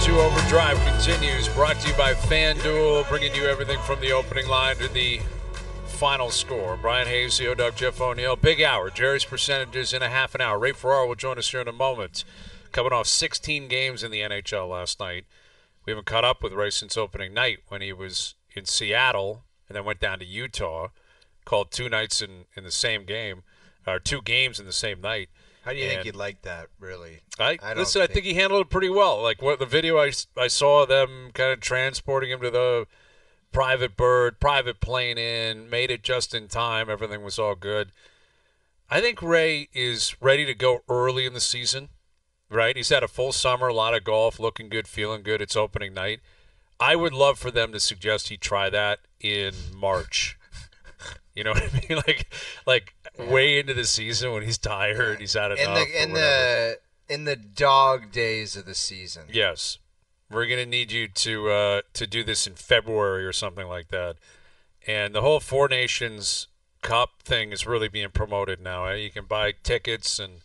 to OverDrive continues, brought to you by FanDuel, bringing you everything from the opening line to the final score. Brian Hayes, the O-Dog, Jeff O'Neill. Big hour. Gerry's percentages in a half an hour. Ray Ferraro will join us here in a moment. Coming off 16 games in the NHL last night. We haven't caught up with Ray since opening night when he was in Seattle and then went down to Utah. Called two nights in the same game, or 2 games in the same night. How do you think you'd like that, really? I think he handled it pretty well. Like what the video I saw them kind of transporting him to the private plane in, made it just in time. Everything was all good. I think Ray is ready to go early in the season, right? He's had a full summer, a lot of golf, looking good, feeling good. It's opening night. I would love for them to suggest he try that in March. You know what I mean? Like way into the season when he's tired, he's had enough. In the dog days of the season. Yes, we're gonna need you to do this in February or something like that. And the whole Four Nations Cup thing is really being promoted now. You can buy tickets, and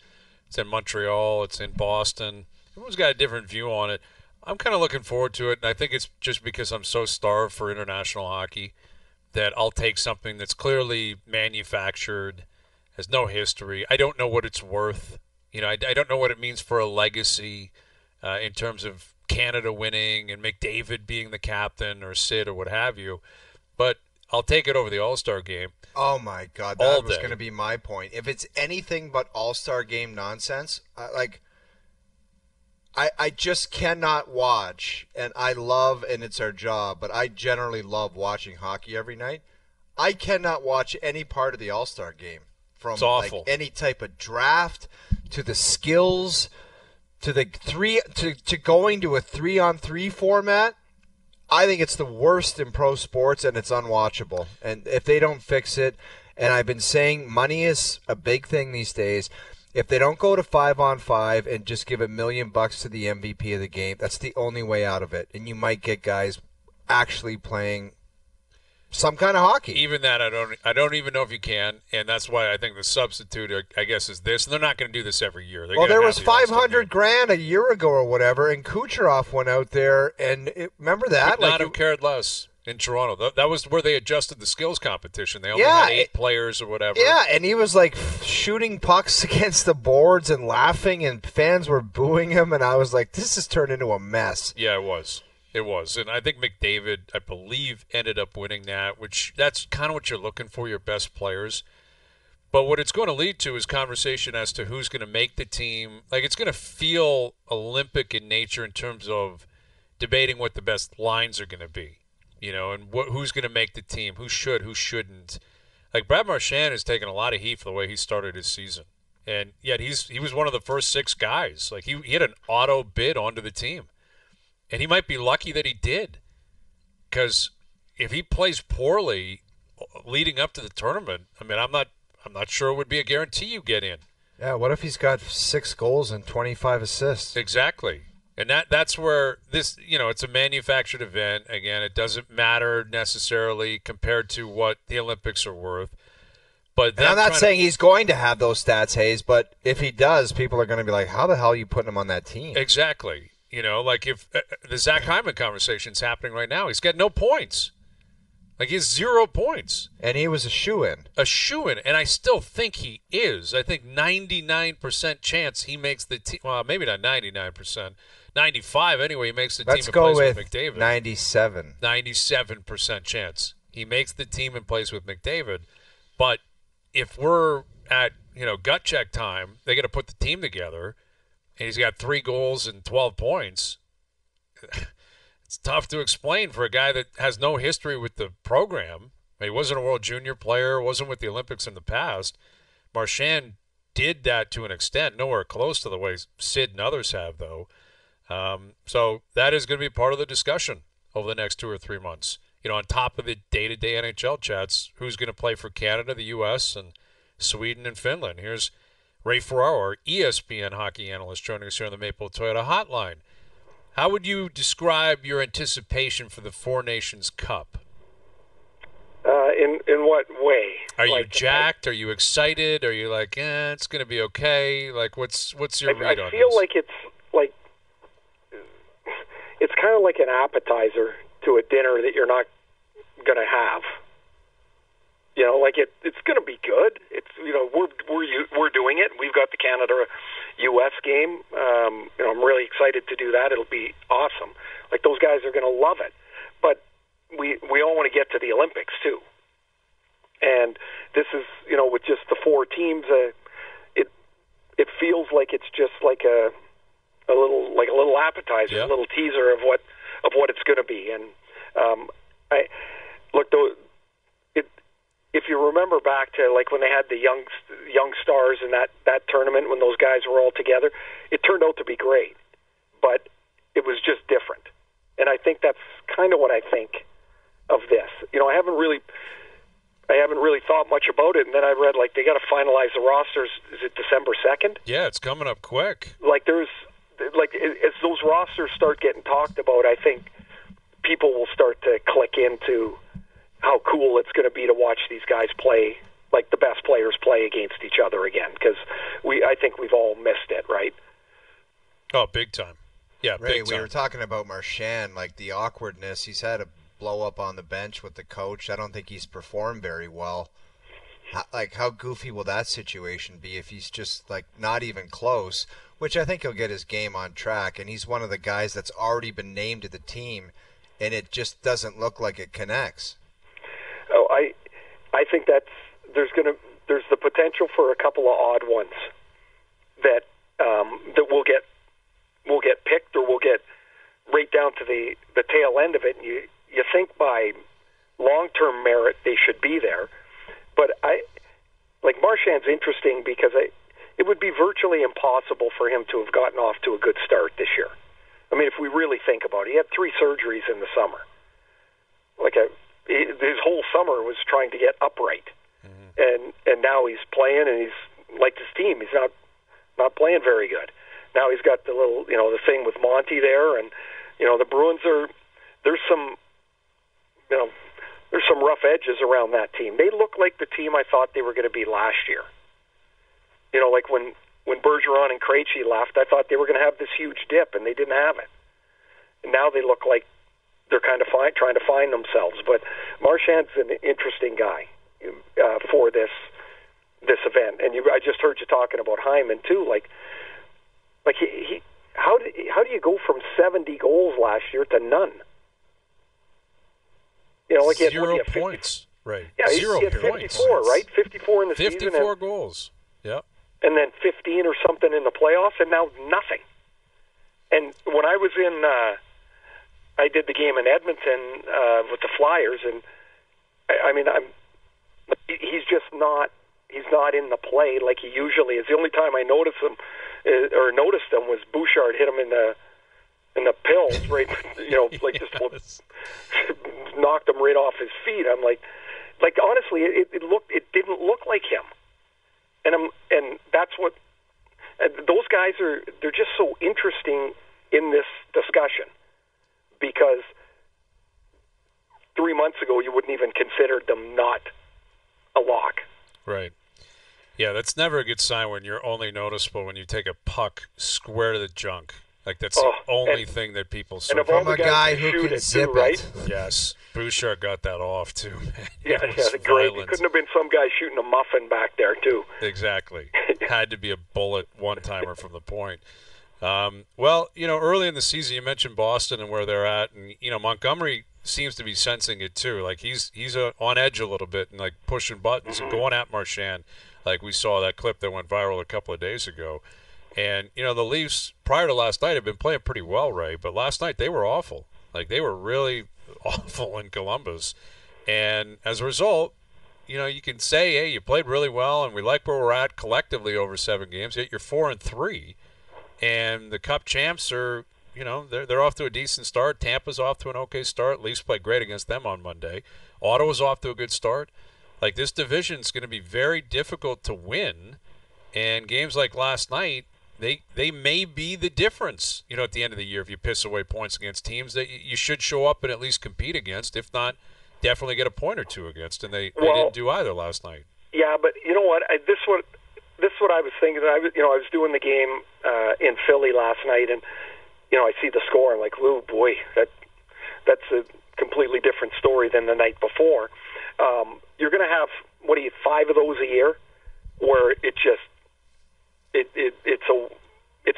it's in Montreal, it's in Boston. Everyone's got a different view on it. I'm kind of looking forward to it, and I think it's just because I'm so starved for international hockey that I'll take something that's clearly manufactured, has no history. I don't know what it's worth. You know, I don't know what it means for a legacy in terms of Canada winning and McDavid being the captain or Sid or what have you. But I'll take it over the All-Star game. Oh, my God. That was going to be my point. If it's anything but All-Star game nonsense, I just cannot watch, and I love, and it's our job, but I generally love watching hockey every night. I cannot watch any part of the All-Star game, from like any type of draft to the skills to the to going to a 3-on-3 format. I think it's the worst in pro sports, and it's unwatchable. And if they don't fix it, and I've been saying money is a big thing these days. If they don't go to 5-on-5 and just give $1 million to the MVP of the game, that's the only way out of it. And you might get guys actually playing some kind of hockey. Even that, I don't even know if you can, and that's why I think the substitute, I guess, is this. And they're not going to do this every year. Well, there was $500,000 a year ago or whatever, and Kucherov went out there, and remember that? Would not have cared less. In Toronto. That was where they adjusted the skills competition. They only had 8 players or whatever. Yeah, and he was like shooting pucks against the boards and laughing, and fans were booing him, and I was like, this has turned into a mess. Yeah, it was. It was. And I think McDavid, I believe, ended up winning that, which that's kind of what you're looking for, your best players. But what it's going to lead to is conversation as to who's going to make the team. Like, it's going to feel Olympic in nature in terms of debating what the best lines are going to be. You know, and who's going to make the team, who should, who shouldn't. Like, Brad Marchand has taken a lot of heat for the way he started his season. And yet he was one of the first 6 guys. Like, he had an auto bid onto the team. And he might be lucky that he did. Because if he plays poorly leading up to the tournament, I mean, I'm not sure it would be a guarantee you get in. Yeah, what if he's got 6 goals and 25 assists? Exactly. And that's where this, you know, it's a manufactured event. Again, it doesn't matter necessarily compared to what the Olympics are worth. But I'm not saying he's going to have those stats, Hayes, but if he does, people are going to be like, how the hell are you putting him on that team? Exactly. You know, like if the Zach Hyman conversation is happening right now, he's got no points. Like, he has 0 points. And he was a shoo-in. A shoo-in, and I still think he is. I think 99% chance he makes the team. Well, maybe not 99%. 95 anyway, he makes the team and plays with McDavid. 97. 97% chance. He makes the team and plays with McDavid. But if we're at, you know, gut check time, they got to put the team together, and he's got 3 goals and 12 points. It's tough to explain for a guy that has no history with the program. He wasn't a World Junior player, wasn't with the Olympics in the past. Marchand did that to an extent, nowhere close to the way Sid and others have, though. So that is going to be part of the discussion over the next 2 or 3 months. You know, on top of the day-to-day NHL chats, who's going to play for Canada, the U.S., and Sweden and Finland. Here's Ray Ferraro, our ESPN hockey analyst, joining us here on the Maple Toyota Hotline. How would you describe your anticipation for the Four Nations Cup? In what way? Are you jacked? Are you excited? Are you like, it's going to be okay? Like, what's your read on this? I feel like it's like it's kind of like an appetizer to a dinner that you're not going to have. You know, like it's going to be good. It's, you know, we're doing it. We've got the Canada-U.S. game. You know, I'm really excited to do that. It'll be awesome. Like, those guys are going to love it. But we all want to get to the Olympics too. And this is, you know, with just the 4 teams, it feels like it's just like a little appetizer, a little teaser of what it's going to be. And if you remember back to, like, when they had the young stars in that tournament, when those guys were all together, it turned out to be great, but it was just different. And I think that's kind of what I think of this. You know, I haven't really thought much about it, and then I read, like, they got to finalize the rosters. Is it December 2nd? Yeah, it's coming up quick. Like, as those rosters start getting talked about, I think people will start to click into how cool it's going to be to watch these guys play, like the best players play against each other again, because I think we've all missed it, right? Oh, big time. Yeah, Ray, big time. We were talking about Marchand, like the awkwardness. He's had a blow up on the bench with the coach. I don't think he's performed very well. How goofy will that situation be if he's just, like, not even close, which I think he'll get his game on track, and he's one of the guys that's already been named to the team, and it just doesn't look like it connects. Oh, I think there's the potential for a couple of odd ones that will get picked, or will get right down to the tail end of it. And you think by long-term merit they should be there, but Marchand's interesting because it would be virtually impossible for him to have gotten off to a good start this year. I mean, if we really think about it, he had 3 surgeries in the summer. His whole summer was trying to get upright, and now he's playing, and he's like his team. He's not playing very good. Now he's got the little, you know, the thing with Monty there, and, you know, the Bruins there's some rough edges around that team. They look like the team I thought they were going to be last year. You know, like when Bergeron and Krejci left, I thought they were going to have this huge dip, and they didn't have it. And now they look like they're kind of trying to find themselves. But Marchand's an interesting guy for this event. And I just heard you talking about Hyman too. Like how do you go from 70 goals last year to none? You know, like he had 0 points, right? Yeah, he had 54, right? 54 in the 54 season. 54 goals. Yep. And then 15 or something in the playoffs, and now nothing. And when I was I did the game in Edmonton with the Flyers, and he's just not. He's not in the play like he usually is. The only time I noticed him was Bouchard hit him in the pills, right? You know, like just knocked him right off his feet. I'm like honestly, it didn't look like him, and that's what those guys are. They're just so interesting in this discussion, because 3 months ago you wouldn't even consider them not a lock. Right. Yeah, that's never a good sign when you're only noticeable when you take a puck square to the junk. Like, that's the only thing that people see. From a guy who can zip it. Right? Yes. Bouchard got that off, too, man. Yeah, great. It couldn't have been some guy shooting a muffin back there, too. Exactly. Had to be a bullet one-timer from the point. Well, you know, early in the season, you mentioned Boston and where they're at. And, you know, Montgomery seems to be sensing it, too. Like, he's on edge a little bit and, like, pushing buttons and going at Marchand. Like we saw that clip that went viral a couple of days ago. And, you know, the Leafs, prior to last night, have been playing pretty well, Ray. But last night, they were awful. Like, they were really awful in Columbus. And as a result, you know, you can say, hey, you played really well, and we like where we're at collectively over 7 games. Yet you're 4-3. And the Cup champs are, you know, they're off to a decent start. Tampa's off to an okay start. Leafs played great against them on Monday. Ottawa's off to a good start. Like, this division's going to be very difficult to win, and games like last night, they may be the difference, you know, at the end of the year if you piss away points against teams that you should show up and at least compete against, if not definitely get a point or two against, and they didn't do either last night. Yeah, but you know what? This is what I was thinking. I was doing the game in Philly last night, and I see the score. I'm like, oh boy, that's a completely different story than the night before. You're going to have 5 of those a year, where it's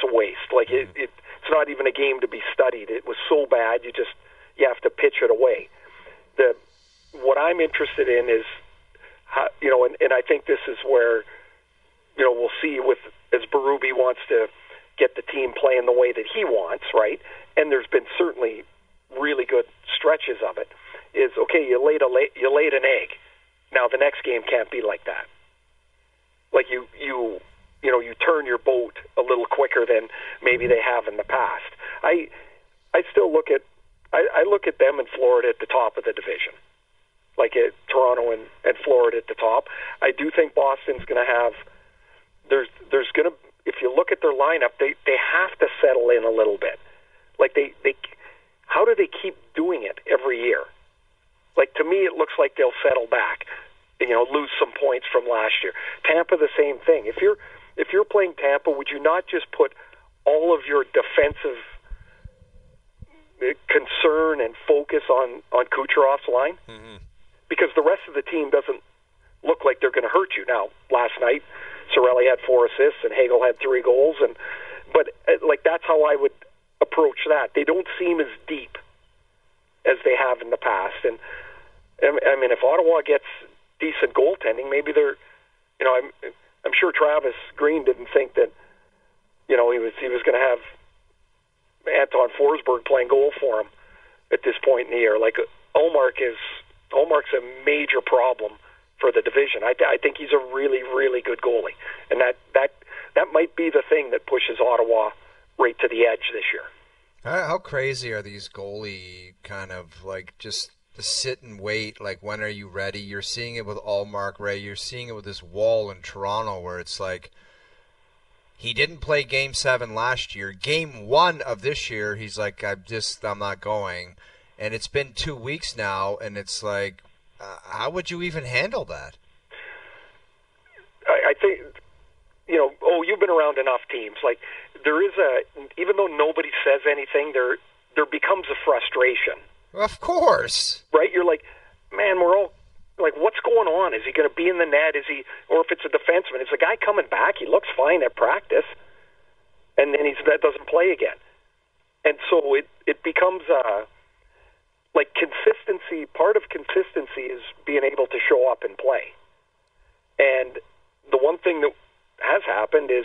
a waste. Like it's not even a game to be studied. It was so bad, you have to pitch it away. What I'm interested in is how, and I think this is where we'll see as Berube wants to get the team playing the way that he wants, right? And there's been certainly really good stretches of it. Is okay. You laid an egg. Now the next game can't be like that. Like you turn your boat a little quicker than maybe they have in the past. I still look at them in Florida at the top of the division, like at Toronto and Florida at the top. I do think Boston's going to have. There's going to, if you look at their lineup, they have to settle in a little bit. Like they how do they keep doing it every year? Like, to me, it looks like they'll settle back, lose some points from last year. Tampa, the same thing. If you're playing Tampa, would you not just put all of your defensive concern and focus on Kucherov's line? Mm-hmm. Because the rest of the team doesn't look like they're going to hurt you. Now, last night, Cirelli had 4 assists and Hagel had 3 goals, but that's how I would approach that. They don't seem as deep as they have in the past, and I mean, if Ottawa gets decent goaltending, maybe they're, I'm sure Travis Green didn't think that, he was going to have Anton Forsberg playing goal for him at this point in the year. Like Ullmark's a major problem for the division. I think he's a really, really good goalie, and that might be the thing that pushes Ottawa right to the edge this year. How crazy are these goalie kind of just the sit and wait? Like, when are you ready? You're seeing it with Ullmark, Ray. You're seeing it with this Wall in Toronto, where it's like he didn't play Game 7 last year. Game 1 of this year, he's like, I'm not going. And it's been 2 weeks now, and it's like, how would you even handle that? I think, you've been around enough teams. Like, there is even though nobody says anything, there becomes a frustration. Of course. Right? You're like, man, we're all like, what's going on? Is he going to be in the net? Or if it's a defenseman, is the guy coming back? He looks fine at practice, and then that doesn't play again. And so it becomes like consistency. Part of consistency is being able to show up and play. And the one thing that has happened is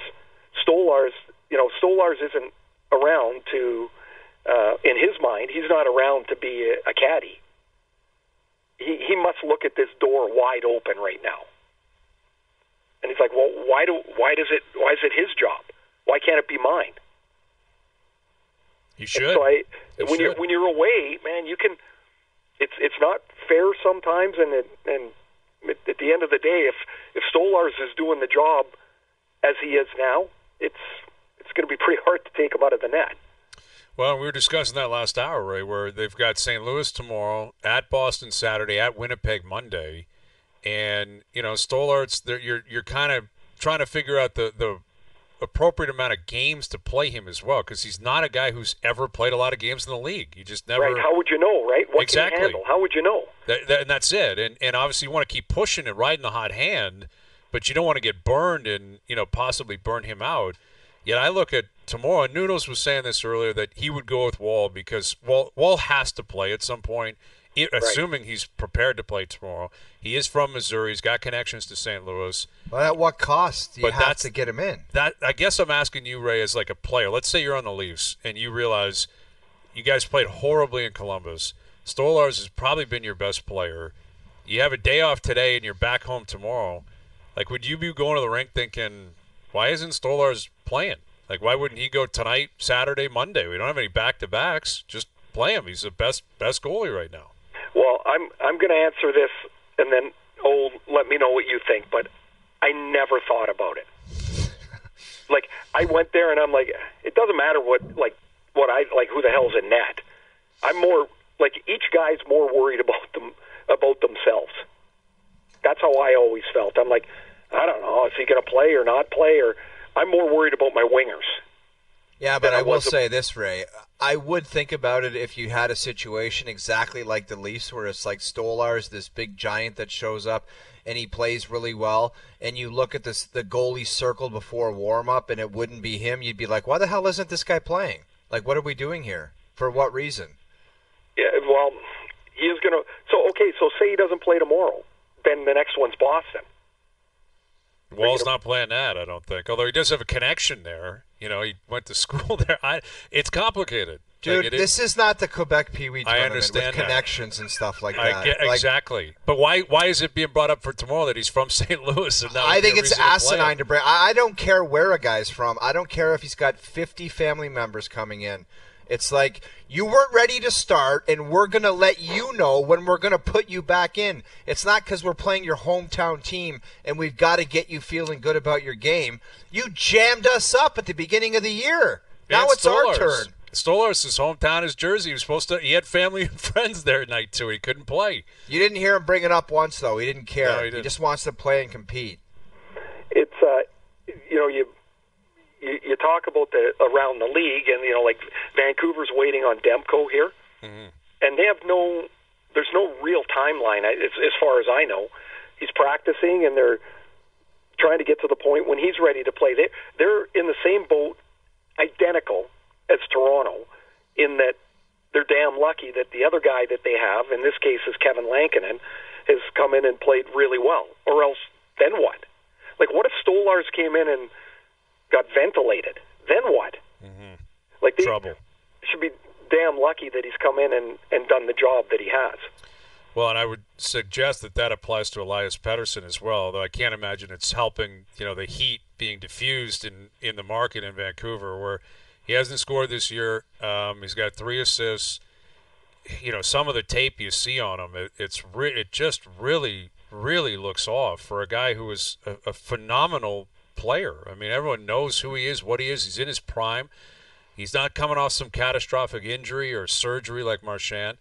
Stolarz isn't around to, in his mind, he's not around to be a caddy. He must look at this door wide open right now. And he's like, well, why is it his job? Why can't it be mine? You should. So when you're away, man, you can. It's not fair sometimes, and at the end of the day, if Stolarz is doing the job as he is now, it's going to be pretty hard to take him out of the net. Well, we were discussing that last hour, Ray, where they've got St. Louis tomorrow, at Boston Saturday, at Winnipeg Monday, and Stolarz, you're kind of trying to figure out the appropriate amount of games to play him as well, because he's not a guy who's ever played a lot of games in the league. He just never. Right? How would you know? Right? What exactly. Can you handle? How would you know? And that's it. And obviously you want to keep pushing it, riding the hot hand, but you don't want to get burned and possibly burn him out. Yet I look at tomorrow, and Nunos was saying this earlier, that he would go with Wall because Wall has to play at some point, assuming he's prepared to play tomorrow. He is from Missouri. He's got connections to St. Louis. But at what cost do you have to get him in? I guess I'm asking you, Ray, as like a player. Let's say you're on the Leafs, and you realize you guys played horribly in Columbus. Stolarz has probably been your best player. You have a day off today, and you're back home tomorrow. Like, would you be going to the rink thinking, why isn't Stolarz playing? Like, why wouldn't he go tonight, Saturday, Monday? We don't have any back-to-backs. Just play him. He's the best goalie right now. Well, I'm going to answer this, and then let me know what you think. But I never thought about it. Like, I went there, and I'm like, it doesn't matter what I like. Who the hell's in net? I'm more like, each guy's more worried about themselves. That's how I always felt. I'm like, I don't know, is he going to play or not play? Or I'm more worried about my wingers. Yeah, but I will say this, Ray. I would think about it if you had a situation exactly like the Leafs where it's like Stolar's this big giant that shows up and he plays really well, and you look at the goalie circled before warm-up and it wouldn't be him, you'd be like, why the hell isn't this guy playing? Like, what are we doing here? For what reason? Yeah, well, he is going to – so say he doesn't play tomorrow, then the next one's Boston. Wall's not playing that, I don't think. Although he does have a connection there. You know, he went to school there. It's complicated. Dude, like this is not the Quebec Pee Wee tournament with connections and stuff like that. Exactly. But why is it being brought up for tomorrow that he's from St. Louis? And I think it's asinine to bring. I don't care where a guy's from. I don't care if he's got 50 family members coming in. It's like, you weren't ready to start, and we're going to let you know when we're going to put you back in. It's not because we're playing your hometown team, and we've got to get you feeling good about your game. You jammed us up at the beginning of the year. Now it's our turn. Stolar's hometown is Jersey. He had family and friends there at night, too. He couldn't play. You didn't hear him bring it up once, though. He didn't care. No, he just wants to play and compete. It's, you talk about around the league, and like Vancouver's waiting on Demko here, and they have there's no real timeline as far as I know. He's practicing, and they're trying to get to the point when he's ready to play. They're in the same boat, identical as Toronto, in that they're damn lucky that the other guy that they have, in this case is Kevin Lankinen, has come in and played really well. Or else, then what? Like, what if Stolarz came in and got ventilated? Then what? Like, they Trouble. Should be damn lucky that he's come in and done the job that he has. Well, and I would suggest that applies to Elias Pettersson as well, although I can't imagine it's helping, the heat being diffused in the market in Vancouver, where he hasn't scored this year. He's got 3 assists. Some of the tape you see on him, it just really, really looks off for a guy who is a phenomenal player. I mean, everyone knows who he is, what he is. He's in his prime. He's not coming off some catastrophic injury or surgery like Marchand.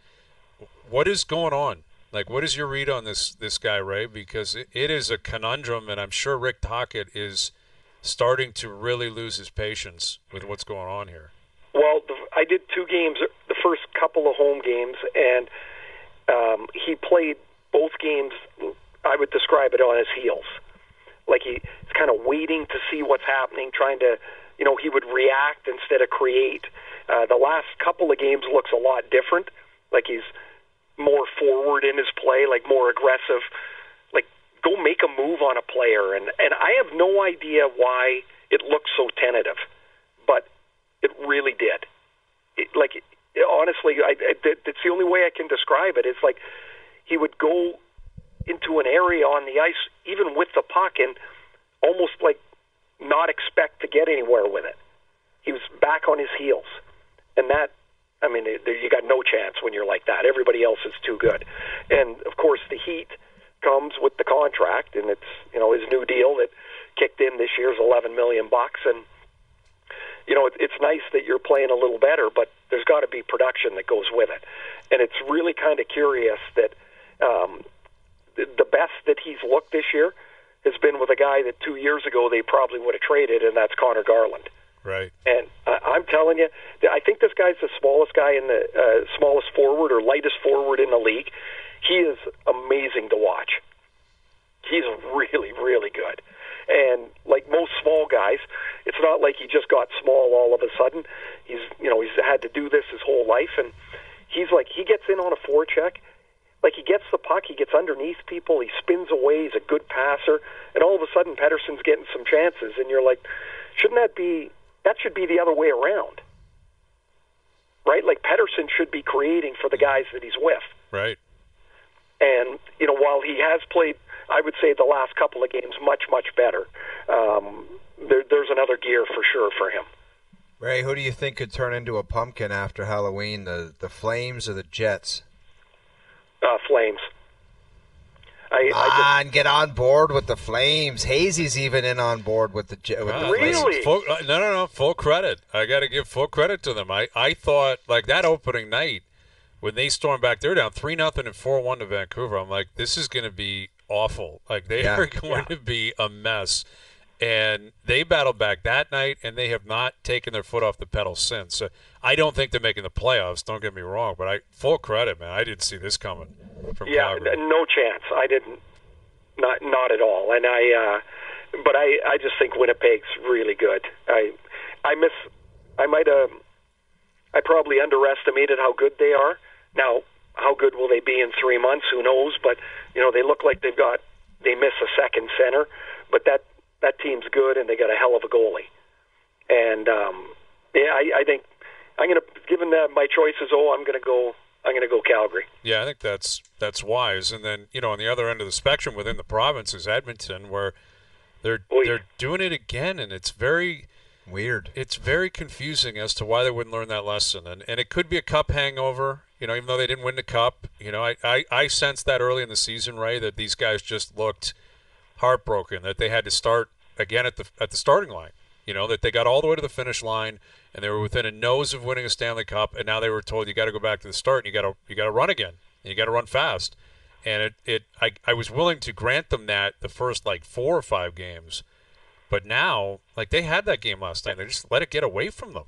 What is going on? Like, what is your read on this guy, Ray? Because it is a conundrum, and I'm sure Rick Tocchet is starting to really lose his patience with what's going on here. Well, I did 2 games, the first couple of home games, and he played both games, I would describe it, on his heels. Like he's kind of waiting to see what's happening, trying to, he would react instead of create. The last couple of games looks a lot different. Like he's more forward in his play, like more aggressive. Like, go make a move on a player. And I have no idea why it looks so tentative, but it really did. Honestly, it's the only way I can describe it. It's like he would go into an area on the ice, even with the puck, and almost like not expect to get anywhere with it. He was back on his heels. And that, I mean, you got no chance when you're like that. Everybody else is too good. And, of course, the heat comes with the contract, and it's, his new deal that kicked in this year's $11 million. And, it's nice that you're playing a little better, but there's got to be production that goes with it. And it's really kind of curious that the best that he's looked this year has been with a guy that 2 years ago they probably would have traded, and that's Connor Garland. Right. And I'm telling you, I think this guy's the smallest guy in the smallest forward or lightest forward in the league. He is amazing to watch. He's really, really good. And like most small guys, it's not like he just got small all of a sudden. He's had to do this his whole life, and he's like, he gets in on a forecheck. Like, he gets the puck, he gets underneath people, he spins away, he's a good passer, and all of a sudden Pettersson's getting some chances, and you're like, that should be the other way around, right? Like, Pettersson should be creating for the guys that he's with. Right. And, while he has played, I would say, the last couple of games much, much better, there's another gear for sure for him. Ray, who do you think could turn into a pumpkin after Halloween, the Flames or the Jets? Flames. Get on board with the Flames. Hazy's even in on board with the really? Flames. No. Full credit. I got to give full credit to them. I thought, like, that opening night when they stormed back, they're down 3-0 and 4-1 to Vancouver. I'm like, this is going to be awful. Like, they are going to be a mess. And they battled back that night, and they have not taken their foot off the pedal since. So I don't think they're making the playoffs, don't get me wrong, but full credit, man. I didn't see this coming from Calgary. No chance. I didn't. Not at all. And I just think Winnipeg's really good. I probably underestimated how good they are. Now, how good will they be in 3 months? Who knows? But they look like they miss a second center, but that team's good, and they got a hell of a goalie. And I think I'm going to, given that my choices, I'm going to go Calgary. Yeah, I think that's wise. And then on the other end of the spectrum within the province is Edmonton, where they're doing it again, and it's very weird. It's very confusing as to why they wouldn't learn that lesson, and it could be a cup hangover. Even though they didn't win the cup, I sensed that early in the season, Ray, that these guys just looked heartbroken, that they had to start again at the starting line. That they got all the way to the finish line, and they were within a nose of winning a Stanley Cup, and now they were told you got to go back to the start, and you got to run again, and you got to run fast. And I was willing to grant them that the first 4 or 5 games, but now they had that game last night, they just let it get away from them.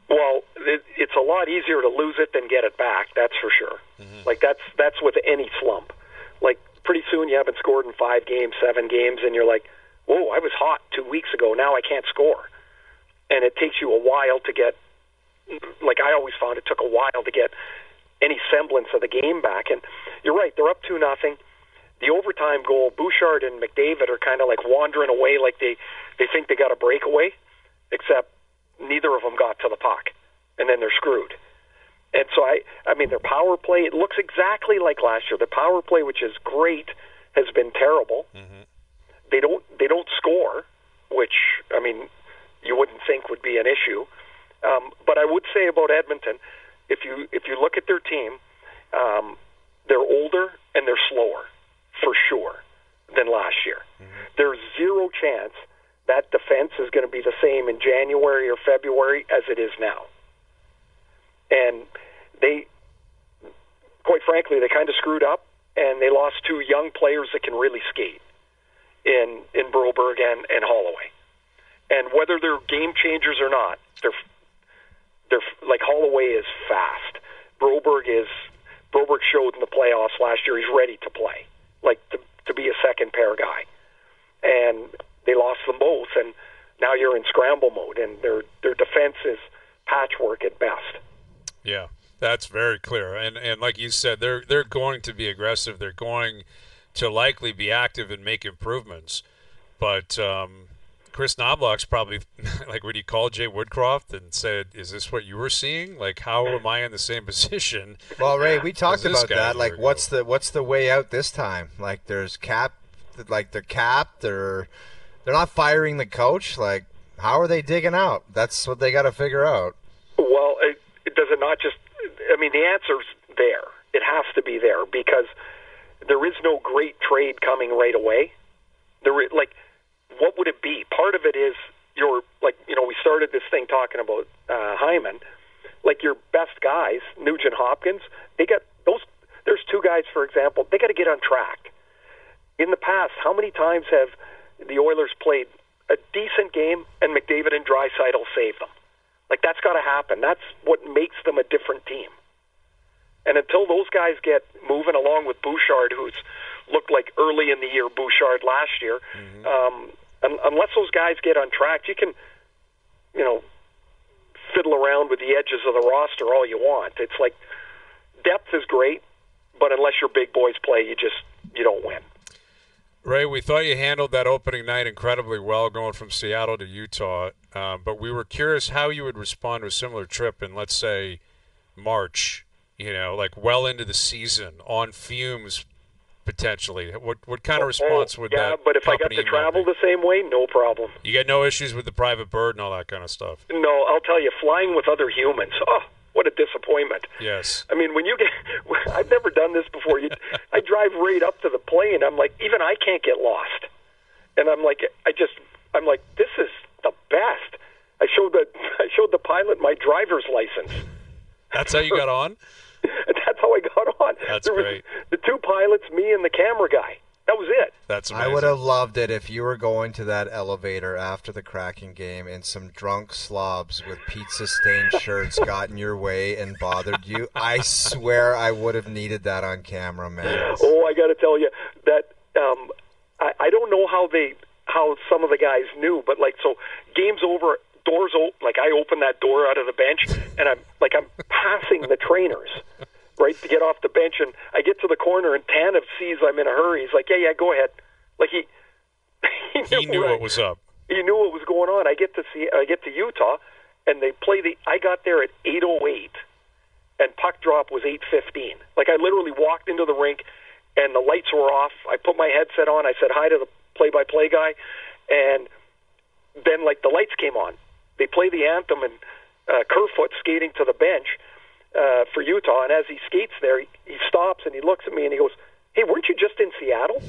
Well, it's a lot easier to lose it than get it back. That's for sure. Mm-hmm. That's with any slump. Pretty soon you haven't scored in 5 games, 7 games, and you're like, whoa, I was hot 2 weeks ago. Now I can't score. And it takes you a while to get, I always found it took a while to get any semblance of the game back. And you're right, they're up 2-0. The overtime goal, Bouchard and McDavid are kind of wandering away they think they got a breakaway, except neither of them got to the puck. And then they're screwed. And so, their power play, it looks exactly like last year. The power play, which is great, has been terrible. Mm-hmm. They don't score, which, you wouldn't think would be an issue. But I would say about Edmonton, if you look at their team, they're older and they're slower, for sure, than last year. Mm-hmm. There's zero chance that defense is going to be the same in January or February as it is now. And they, quite frankly, they kind of screwed up, and they lost 2 young players that can really skate in Broberg and Holloway. And whether they're game changers or not, they're Holloway is fast. Broberg showed in the playoffs last year he's ready to play, to be a second pair guy. And they lost them both, and now you're in scramble mode, and their defense is patchwork at best. Yeah, that's very clear. And like you said, they're going to be aggressive. They're going to likely be active and make improvements. But Chris Knobloch's probably would he call Jay Woodcroft and said, "Is this what you were seeing? How am I in the same position?" Well, Ray, we talked about that. What's the way out this time? There's cap, they're capped. They're not firing the coach. How are they digging out? That's what they got to figure out. Well, does it not just? The answer's there. It has to be there because there is no great trade coming right away. What would it be? Part of it is we started this thing talking about Hyman. Your best guys, Nugent Hopkins, they got those. There's 2 guys, for example, they got to get on track. In the past, how many times have the Oilers played a decent game and McDavid and Draisaitl save them? That's got to happen. That's what makes them a different team. And until those guys get moving along with Bouchard, who's looked like early in the year Bouchard last year, mm-hmm. Unless those guys get on track, you can, fiddle around with the edges of the roster all you want. It's depth is great, but unless your big boys play, you don't win. Ray, we thought you handled that opening night incredibly well going from Seattle to Utah, but we were curious how you would respond to a similar trip in, let's say, March, well into the season, on fumes potentially. What kind of response would that Yeah, but if I got to travel the same way, no problem. You got no issues with the private bird and all that kind of stuff? No, I'll tell you, flying with other humans, what a disappointment. Yes. When you get, I've never done this before. I drive right up to the plane. I'm like, even I can't get lost. And I'm like, this is the best. I showed the pilot my driver's license. That's how you got on? That's how I got on. That's great. The 2 pilots, me and the camera guy. That was it. That's amazing. I would have loved it if you were going to that elevator after the Kraken game and some drunk slobs with pizza-stained shirts got in your way and bothered you. I swear I would have needed that on camera, man. Oh, I got to tell you that I don't know how some of the guys knew, but like, so game's over, doors open, like I open that door out of the bench, and I'm passing the trainers, right, to get off the bench, and I get to the corner, and Tanev sees I'm in a hurry. He's like, yeah, go ahead. Like he knew what was up. He knew what was going on. I get to Utah, and they play I got there at 8:08, and puck drop was 8:15. Like I literally walked into the rink, and the lights were off. I put my headset on. I said hi to the play-by-play guy, and then like the lights came on. They play the anthem, and Kerfoot skating to the bench for Utah, and as he skates there, he stops and he looks at me and he goes, "Hey, weren't you just in Seattle?"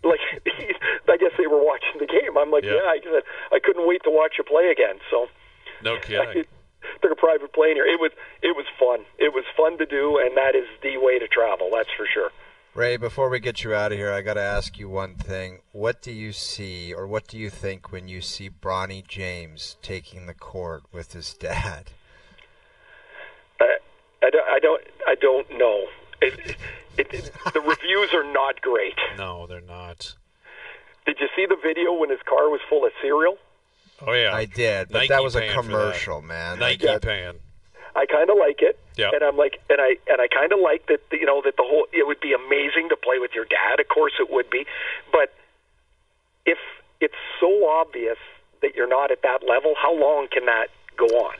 Like, I guess they were watching the game. I'm like, yeah. I said, I couldn't wait to watch you play again. So, no kidding. Took a private plane here. It was fun. It was fun to do, and that is the way to travel. That's for sure. Ray, before we get you out of here, I got to ask you one thing. What do you see, or what do you think when you see Bronny James taking the court with his dad? I don't know. The reviews are not great. No, they're not. Did you see the video when his car was full of cereal? Oh yeah, I did. But Nike that was a commercial, man. Nike paying. I kind of like it. Yeah. And I'm like, and I kind of like that. You know, that the whole, it would be amazing to play with your dad. Of course, it would be. But if it's so obvious that you're not at that level, how long can that go on?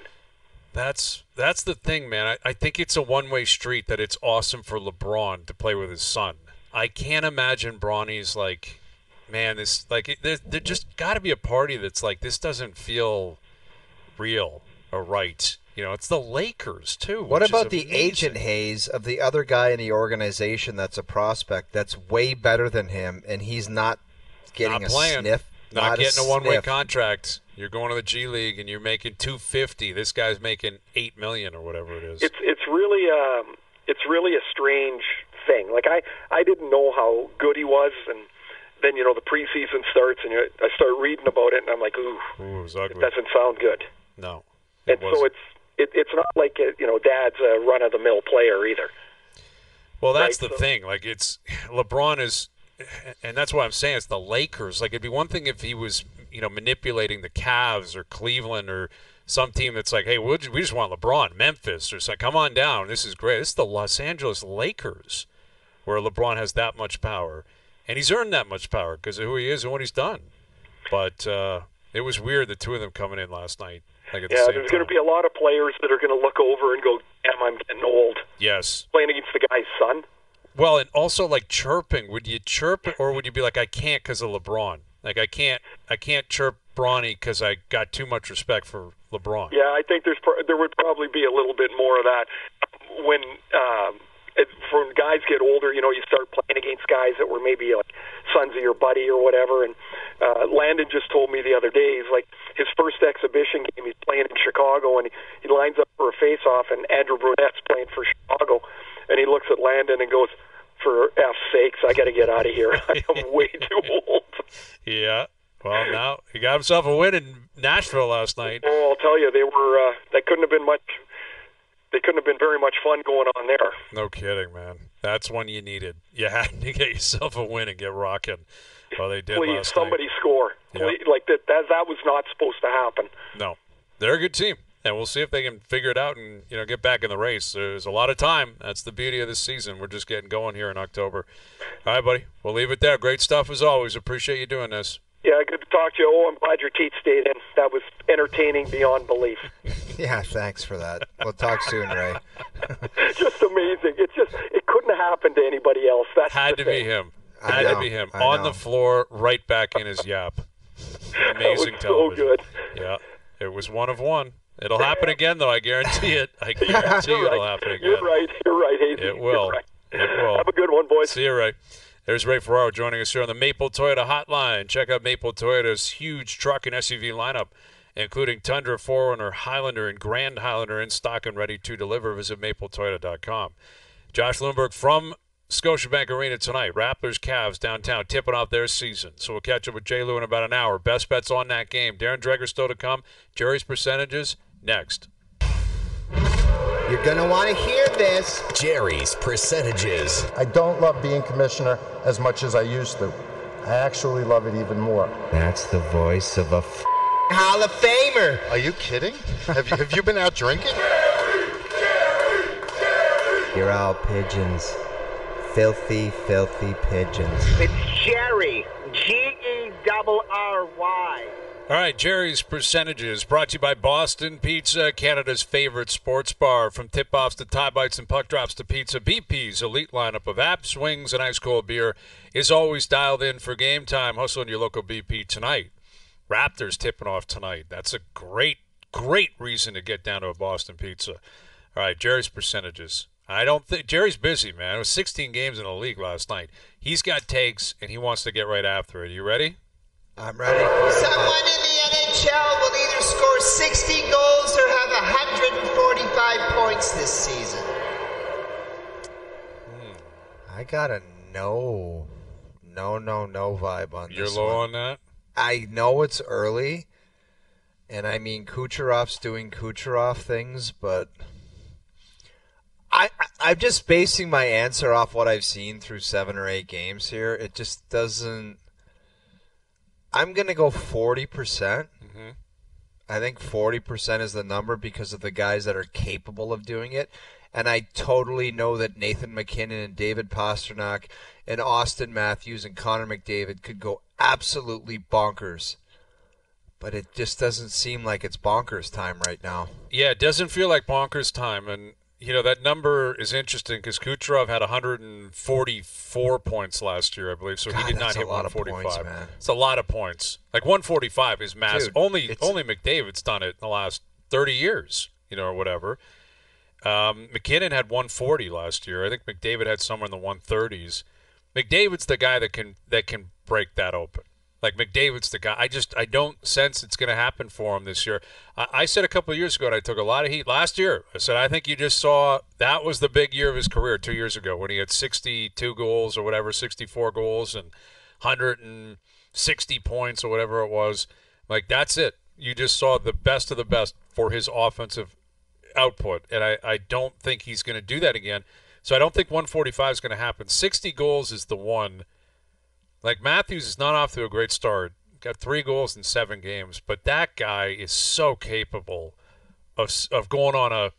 That's the thing, man. I think it's a one-way street that it's awesome for LeBron to play with his son. I can't imagine Bronny's like, man, this like there just got to be a party that's like, this doesn't feel real or right. You know, it's the Lakers too. What about the agent haze of the other guy in the organization that's a prospect that's way better than him, and he's not getting a sniff? Not getting a one-way contract. You're going to the G League and you're making $250. This guy's making $8 million or whatever it is. It's really a strange thing. Like I didn't know how good he was, and then the preseason starts and I start reading about it, and I'm like, ooh, it was ugly. It doesn't sound good. No, and so it's not like Dad's a run-of-the-mill player either. Well, that's right? The thing. Like it's LeBron is. And that's why I'm saying it's the Lakers. Like, it'd be one thing if he was, manipulating the Cavs or Cleveland or some team that's like, hey, we just want LeBron, Memphis, or something. Come on down. This is great. This is the Los Angeles Lakers where LeBron has that much power. And he's earned that much power because of who he is and what he's done. But it was weird, the two of them coming in last night. Like there's going to be a lot of players that are going to look over and go, damn, I'm getting old. Yes. Playing against the guy's son. Well, and also like chirping. Would you chirp or would you be like, I can't because of LeBron? Like I can't chirp Bronny because I got too much respect for LeBron. Yeah, I think there would probably be a little bit more of that when guys get older. You start playing against guys that were maybe like sons of your buddy or whatever. And Landon just told me the other day, he's like his first exhibition game. He's playing in Chicago and he lines up for a face-off, and Andrew Brunette's playing for Chicago. And he looks at Landon and goes, for F's sakes, I got to get out of here. I am way too old. Yeah. Well, now he got himself a win in Nashville last night. Oh, I'll tell you, that couldn't have been much. They couldn't have been very much fun going on there. No kidding, man. That's one you needed. You had to get yourself a win and get rocking. Well, they did. Please, last somebody night. Score. Yep. Please, like that was not supposed to happen. No, they're a good team. And we'll see if they can figure it out and get back in the race. There's a lot of time. That's the beauty of this season. We're just getting going here in October. All right, buddy. We'll leave it there. Great stuff as always. Appreciate you doing this. Yeah, good to talk to you. Oh, I'm glad your teeth stayed in. That was entertaining beyond belief. Yeah, thanks for that. We'll talk soon, Ray. Just amazing. It couldn't have happened to anybody else. Had to be him. Had to be him. On the floor, right back in his yap. Amazing television. So good. Yeah, it was one of one. It'll happen again, though. I guarantee it. I guarantee it'll happen again. You're right, Hazy. It will. Right. It will. Have a good one, boys. See you, Ray. There's Ray Ferraro joining us here on the Maple Toyota Hotline. Check out Maple Toyota's huge truck and SUV lineup, including Tundra, 4Runner, Highlander, and Grand Highlander in stock and ready to deliver. Visit mapletoyota.com. Josh Lundberg from Scotiabank Arena tonight. Raptors, Cavs downtown tipping off their season. So we'll catch up with J. Lou in about an hour. Best bets on that game. Ray and Dregs still to come. Gerry's percentages next. You're going to want to hear this. Gerry's percentages. I don't love being commissioner as much as I used to. I actually love it even more. That's the voice of a Hall of Famer. Are you kidding? Have you been out drinking? You're all pigeons. Filthy, filthy pigeons. It's Gerry. Gerry. All right, Gerry's percentages brought to you by Boston Pizza, Canada's favorite sports bar. From tip-offs to tie bites and puck drops to pizza, BP's elite lineup of apps, wings, and ice-cold beer is always dialed in for game time. Hustle in your local BP tonight. Raptors tipping off tonight. That's a great, great reason to get down to a Boston Pizza. All right, Gerry's percentages. I don't think Gerry's busy, man. It was 16 games in the league last night. He's got takes, and he wants to get right after it. Are you ready? I'm ready. Someone in the NHL will either score 60 goals or have 145 points this season. I got a no vibe on this. You're low on that? I know it's early, and I mean Kucherov's doing Kucherov things, but I'm just basing my answer off what I've seen through 7 or 8 games here. It just doesn't. I'm going to go 40%. Mm-hmm. I think 40% is the number because of the guys that are capable of doing it. And I totally know that Nathan McKinnon and David Pastrnak and Austin Matthews and Connor McDavid could go absolutely bonkers. But it just doesn't seem like it's bonkers time right now. Yeah, it doesn't feel like bonkers time. And, you know, that number is interesting because Kucherov had 144 points last year, I believe. So he did not hit 145. Points, it's a lot of points. Like 145 is massive. Dude, only McDavid's done it in the last 30 years, you know, or whatever. McKinnon had 140 last year. I think McDavid had somewhere in the 130s. McDavid's the guy that can break that open. Like McDavid's the guy. I don't sense it's going to happen for him this year. I said a couple of years ago, and I took a lot of heat last year. I said I think you just saw that was the big year of his career 2 years ago when he had 62 goals or whatever, 64 goals and 160 points or whatever it was. Like that's it. You just saw the best of the best for his offensive output, and I don't think he's going to do that again. So I don't think 145 is going to happen. 60 goals is the one. Like Matthews is not off to a great start. Got 3 goals in 7 games, but that guy is so capable of going on a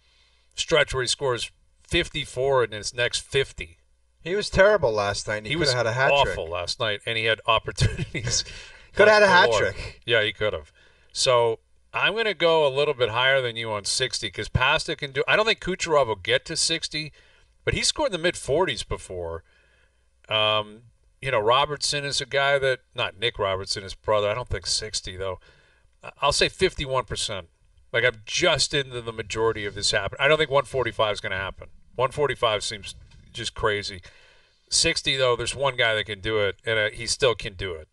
stretch where he scores 54 in his next 50. He was terrible last night. He could have had a hat trick. He was awful last night, and he had opportunities. Could have had a hat trick. Yeah, he could have. So I'm going to go a little bit higher than you on 60 because Pasta can do. I don't think Kucherov will get to 60, but he scored in the mid-40s before. You know, Robertson is a guy that, not Nick Robertson, his brother. I don't think 60, though. I'll say 51%. Like, I'm just into the majority of this happening. I don't think 145 is going to happen. 145 seems just crazy. 60, though, there's one guy that can do it, and he still can do it.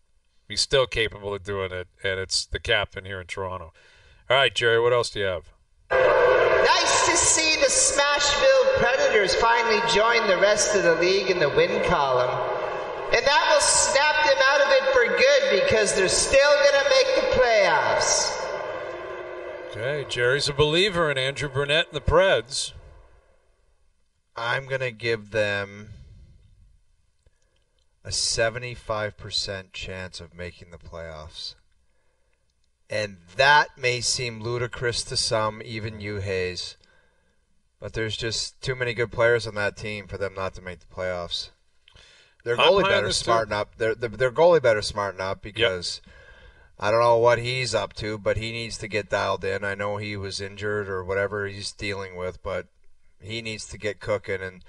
He's still capable of doing it, and it's the captain here in Toronto. All right, Gerry, what else do you have? Nice to see the Smashville Predators finally join the rest of the league in the win column. And that will snap them out of it for good because they're still going to make the playoffs. Okay, Gerry's a believer in Andrew Burnett and the Preds. I'm going to give them a 75% chance of making the playoffs. And that may seem ludicrous to some, even you, Hayes. But there's just too many good players on that team for them not to make the playoffs. Their goalie better smarten up. Their goalie better smarten up because I don't know what he's up to, but he needs to get dialed in. I know he was injured or whatever he's dealing with, but he needs to get cooking. And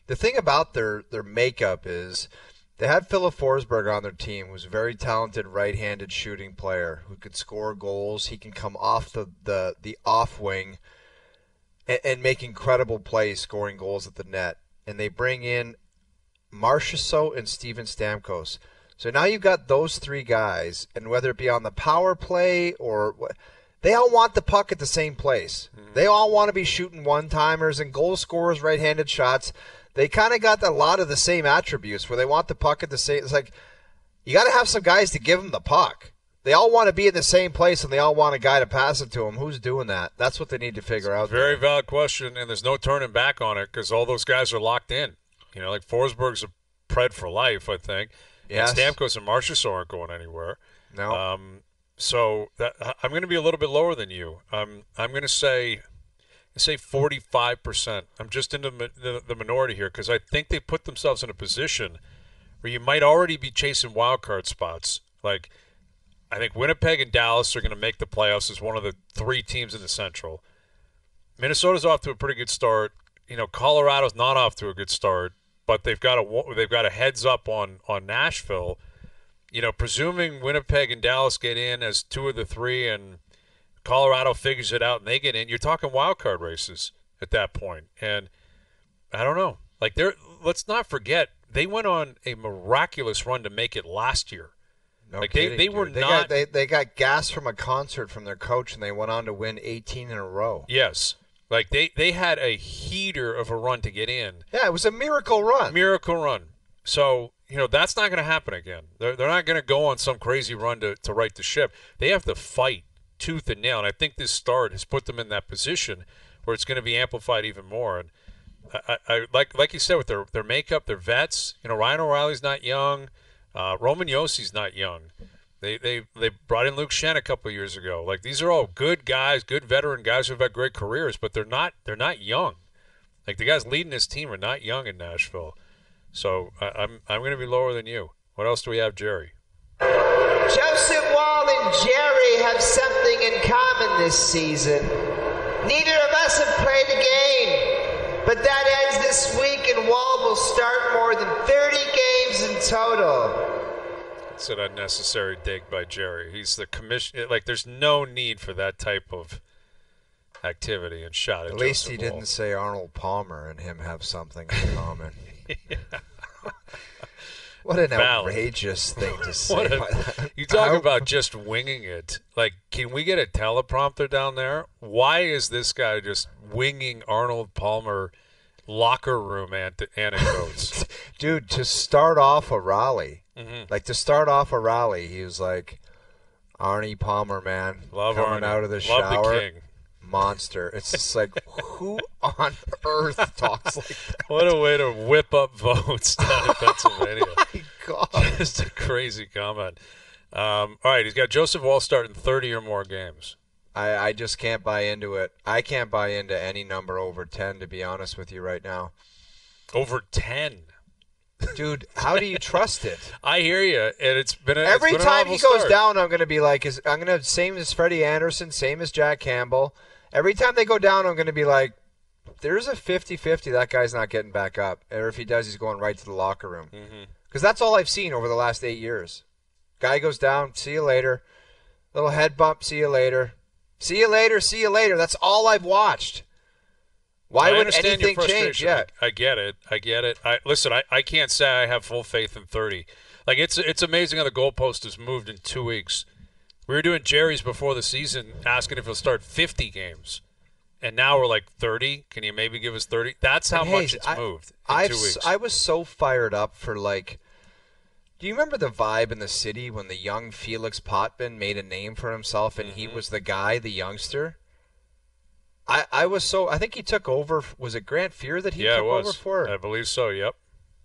the thing about their makeup is they had Philip Forsberg on their team, who's a very talented right-handed shooting player who could score goals. He can come off the off wing and make incredible plays, scoring goals at the net. And they bring in Marchessault and Steven Stamkos. So now you've got those 3 guys, and whether it be on the power play or they all want the puck at the same place. Mm-hmm. They all want to be shooting one-timers and goal scorers, right-handed shots. They kind of got a lot of the same attributes where they want the puck at the same. It's like you got to have some guys to give them the puck. They all want to be in the same place, and they all want a guy to pass it to them. Who's doing that? That's what they need to figure out. Very valid question, and there's no turning back on it because all those guys are locked in. You know, like Forsberg's a Pred for life, I think. Yes. And Stamkos and Marchessault aren't going anywhere. No. So I'm going to be a little bit lower than you. I'm going to say 45%. I'm just into the minority here because I think they put themselves in a position where you might already be chasing wild card spots. Like, I think Winnipeg and Dallas are going to make the playoffs as one of the 3 teams in the Central. Minnesota's off to a pretty good start. You know, Colorado's not off to a good start, but they've got a heads up on Nashville. You know, presuming Winnipeg and Dallas get in as 2 of the 3 and Colorado figures it out and they get in, you're talking wild card races at that point. And I don't know. Like, let's not forget, they went on a miraculous run to make it last year. No like kidding, they were not. They got gas from a concert from their coach, and they went on to win 18 in a row. Yes, like they had a heater of a run to get in. Yeah, it was a miracle run. Miracle run. So that's not going to happen again. They're not going to go on some crazy run to right the ship. They have to fight tooth and nail, and I think this start has put them in that position where it's going to be amplified even more. And I like you said with their makeup, their vets. Ryan O'Reilly's not young. Roman Yossi's not young. They brought in Luke Shen a couple of years ago. Like, these are all good guys, good veteran guys who've had great careers, but they're not young. Like, the guys leading this team are not young in Nashville. So I'm going to be lower than you. What else do we have, Gerry? Joseph Wall and Gerry have something in common this season. Neither of us have played a game, but that ends this week, and Wall will start more than 30 games in total. It's an unnecessary dig by Gerry. He's the commission. Like, there's no need for that type of activity and shot at At least Joseph he Wall. Didn't say Arnold Palmer and him have something in common. What an outrageous thing to say. You talk about just winging it. Like, can we get a teleprompter down there? Why is this guy just winging Arnold Palmer locker room anecdotes? Dude, to start off a rally, he was like, Arnie Palmer, man, Love coming Arnie. out of the Love shower. the king. Monster. It's just like, who on earth talks like that? What a way to whip up votes down in Pennsylvania. Oh my God. Just a crazy comment. All right, he's got Joseph Wall starting 30 or more games. I just can't buy into it. I can't buy into any number over 10, to be honest with you right now. Over 10? Dude, how do you trust it? I hear you, and every time he goes start. down, I'm going to be like, same as Freddie Anderson, same as Jack Campbell. Every time they go down, I'm going to be like, there's a 50-50 that guy's not getting back up. Or if he does, he's going right to the locker room. Because that's all I've seen over the last 8 years. Guy goes down, see you later. Little head bump, see you later. See you later, see you later. That's all I've watched. Why would anything change? Yeah. I get it. Listen, I can't say I have full faith in 30. Like, it's amazing how the goalpost has moved in 2 weeks. We were doing Jerry's before the season, asking if he'll start 50 games. And now we're like 30. Can you maybe give us 30? That's how much it's moved in 2 weeks. I was so fired up for, like, do you remember the vibe in the city when the young Felix Potvin made a name for himself and he was the guy, the youngster? I think he took over. Was it Grant Fuhr that he took over for? I believe so, yep.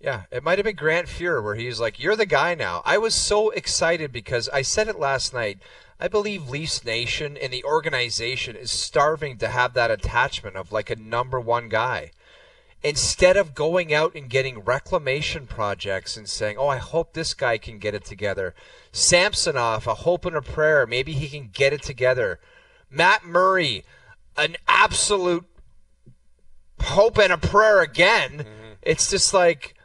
Yeah, it might have been Grant Fuhr where he's like, you're the guy now. I was so excited because I said it last night. I believe Leafs Nation and the organization is starving to have that attachment of like a number one guy. Instead of going out and getting reclamation projects and saying, oh, I hope this guy can get it together. Samsonov, a hope and a prayer. Maybe he can get it together. Matt Murray, an absolute hope and a prayer again. It's just like,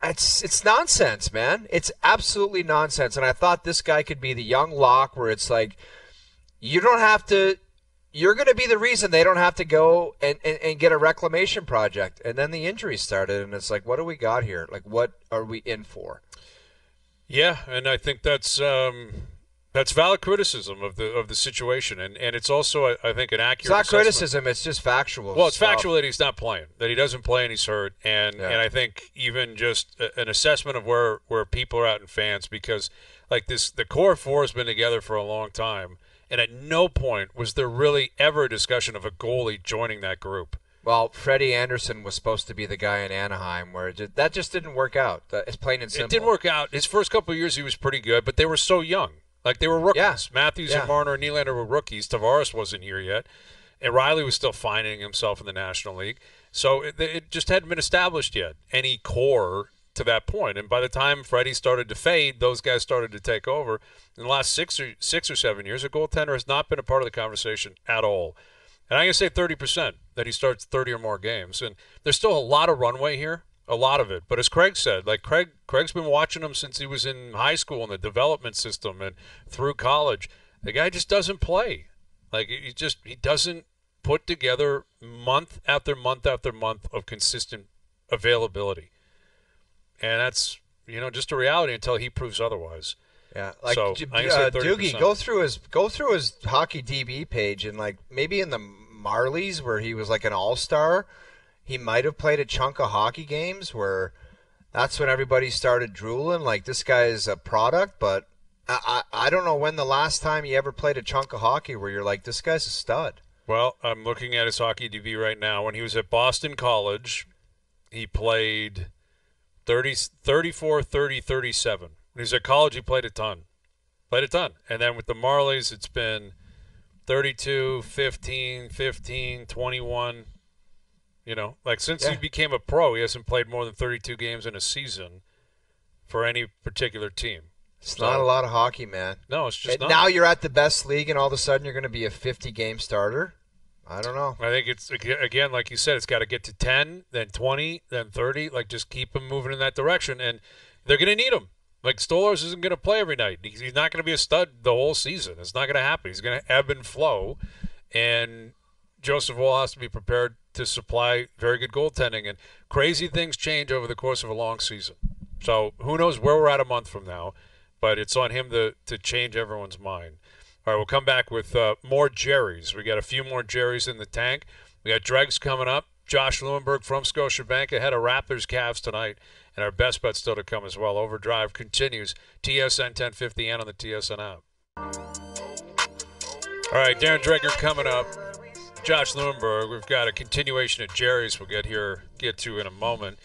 it's nonsense, man. It's absolutely nonsense. And I thought this guy could be the young lock where it's like, you're going to be the reason they don't have to go and get a reclamation project. And then the injuries started, and it's like, what do we got here? Like, what are we in for? Yeah, and I think that's That's valid criticism of the situation, and it's also, I think, an accurate It's not assessment. criticism, it's just factual. Well, it's stuff. factual that he's not playing, that he doesn't play and he's hurt, and I think even just an assessment of where people are at and fans, because like the core four has been together for a long time, and at no point was there really ever a discussion of a goalie joining that group. Well, Freddie Anderson was supposed to be the guy in Anaheim, where that just didn't work out. It's plain and simple. It didn't work out. His first couple of years he was pretty good, but they were so young. Like, they were rookies. Yeah. Matthews and Marner and Nylander were rookies. Tavares wasn't here yet. And Riley was still finding himself in the National League. So it just hadn't been established yet, any core to that point. And by the time Freddie started to fade, those guys started to take over. In the last six or 7 years, a goaltender has not been a part of the conversation at all. And I'm going to say 30%, that he starts 30 or more games. And there's still a lot of runway here. A lot of it. But as Craig said, like Craig's been watching him since he was in high school in the development system and through college. The guy just doesn't play. Like, he doesn't put together month after month after month of consistent availability. And that's, just a reality until he proves otherwise. Yeah, like so, Doogie, go through his hockey DB page, and like maybe in the Marlies where he was like an all-star, he might have played a chunk of hockey games where that's when everybody started drooling. Like, this guy is a product, but I don't know when the last time you ever played a chunk of hockey where you're like, this guy's a stud. Well, I'm looking at his hockey DB right now. When he was at Boston College, he played 34, 30, 37. When he was at college, he played a ton. And then with the Marlies, it's been 32, 15, 15, 21. Since he became a pro, he hasn't played more than 32 games in a season for any particular team. It's not a lot of hockey, man. No, it's just not. Now you're at the best league, and all of a sudden you're going to be a 50-game starter? I don't know. I think it's, again, like you said, it's got to get to 10, then 20, then 30. Like, just keep him moving in that direction, and they're going to need him. Like, Stolarz isn't going to play every night. He's not going to be a stud the whole season. It's not going to happen. He's going to ebb and flow, and Joseph Woll has to be prepared to supply very good goaltending, and crazy things change over the course of a long season. So who knows where we're at a month from now, but it's on him to change everyone's mind. All right, we'll come back with more Gerrys. We got a few more Gerrys in the tank. We got Dregs coming up. Josh Lewinberg from Scotiabank ahead of Raptors Cavs tonight, and our best bet still to come as well. OverDrive continues. TSN 1050 and on the TSN app. All right, Darren Dreger coming up. Josh Lewinberg. We've got a continuation of Gerry's we'll get to in a moment.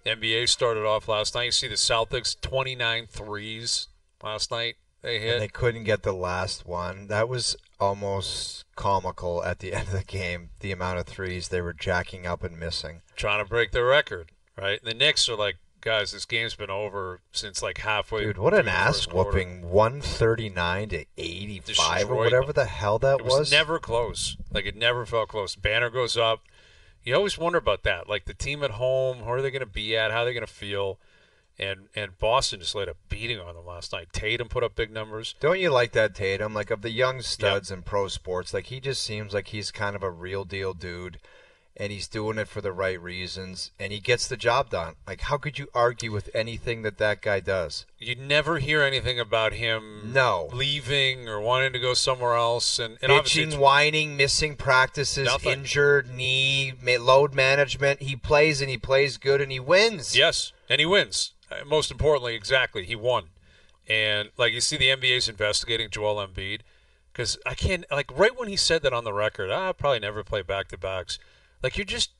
NBA started off last night. You see the Celtics, 29 threes last night they hit. And they couldn't get the last one. That was almost comical at the end of the game, the amount of threes they were jacking up and missing. Trying to break their record, right? The Knicks are like, guys, this game's been over since like halfway. Dude, what an ass whooping. 139 to 85 or whatever the hell that was. It was never close. Like, it never felt close. Banner goes up. You always wonder about that. Like, the team at home, where are they going to be at? How are they going to feel? And Boston just laid a beating on them last night. Tatum put up big numbers. Don't you like that Tatum? Like, of the young studs in pro sports, like, he just seems like he's kind of a real deal dude. And he's doing it for the right reasons, and he gets the job done. Like, how could you argue with anything that guy does? You never hear anything about him leaving or wanting to go somewhere else. And bitching, whining, missing practices, injured, knee, load management. He plays, and he plays good, and he wins. Yes, and he wins. Most importantly, exactly, he won. And, like, you see the NBA's investigating Joel Embiid. Because I can't, like, right when he said that on the record, I'll probably never play back-to-backs. Like, you're just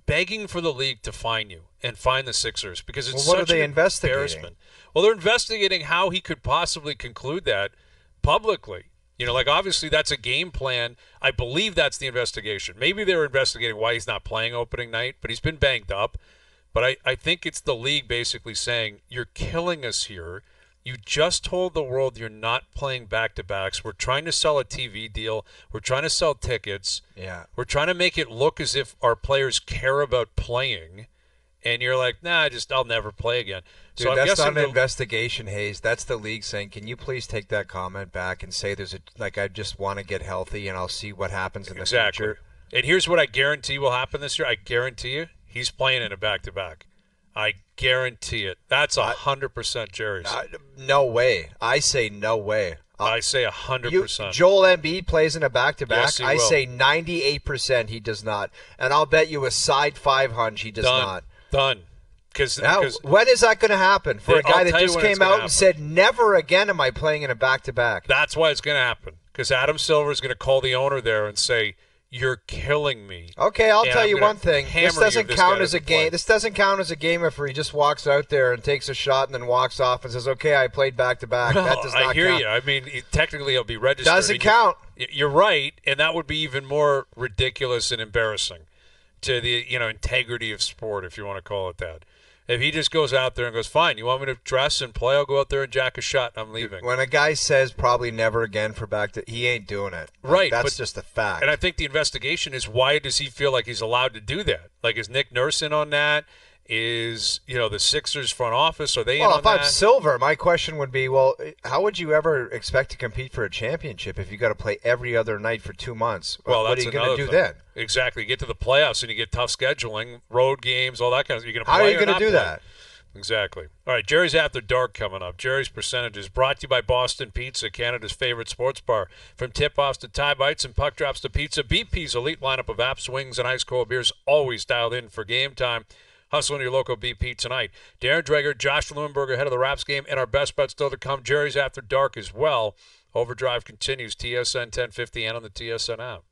begging for the league to fine you and fine the Sixers because it's such an embarrassment. Well, they're investigating how he could possibly conclude that publicly. Like, obviously that's a game plan. I believe that's the investigation. Maybe they were investigating why he's not playing opening night, but he's been banged up. But I think it's the league basically saying, you're killing us here. You just told the world you're not playing back-to-backs. We're trying to sell a TV deal. We're trying to sell tickets. Yeah. We're trying to make it look as if our players care about playing. And you're like, nah, I'll never play again. Dude, so that's not an investigation, Hayes. That's the league saying, can you please take that comment back and say I just want to get healthy and I'll see what happens in the future. And here's what I guarantee will happen this year. I guarantee you he's playing in a back-to-back. I guarantee it. That's 100% Gerry's. No way. I say no way. I say 100%. Joel Embiid plays in a back-to-back. Yes, he I will. say 98% he does not. And I'll bet you a side 500 he does not. Done. Because when is that going to happen for a guy that just came out and said, never again am I playing in a back-to-back? That's why it's going to happen. Because Adam Silver is going to call the owner there and say, you're killing me. Okay, I'll tell you one thing. This doesn't count as a game. Play. This doesn't count as a game if he just walks out there and takes a shot and then walks off and says, "Okay, I played back to back." That does not count. I hear you. I mean, technically, it'll be registered. Doesn't count. You're right, and that would be even more ridiculous and embarrassing to the integrity of sport, if you want to call it that. If he just goes out there and goes, fine, you want me to dress and play? I'll go out there and jack a shot. I'm leaving. When a guy says probably never again for he ain't doing it. Right. That's just a fact. And I think the investigation is, why does he feel like he's allowed to do that? Like, is Nick Nurse in on that? Is, the Sixers front office, are they in on that? Well, if I'm Silver, my question would be, well, how would you ever expect to compete for a championship if you got to play every other night for 2 months? Well, what are you going to do then? Exactly. You get to the playoffs and you get tough scheduling, road games, all that kind of stuff. How are you going to do that? Exactly. All right, Gerry's After Dark coming up. Gerry's Percentages brought to you by Boston Pizza, Canada's favorite sports bar. From tip-offs to tie bites and puck drops to pizza, BP's elite lineup of apps, wings, and ice-cold beers always dialed in for game time. Hustle into your local BP tonight. Darren Dreger, Josh Lewinberg ahead of the Raps game, and our best bet still to come, Gerry's After Dark as well. OverDrive continues, TSN 1050 and on the TSN app.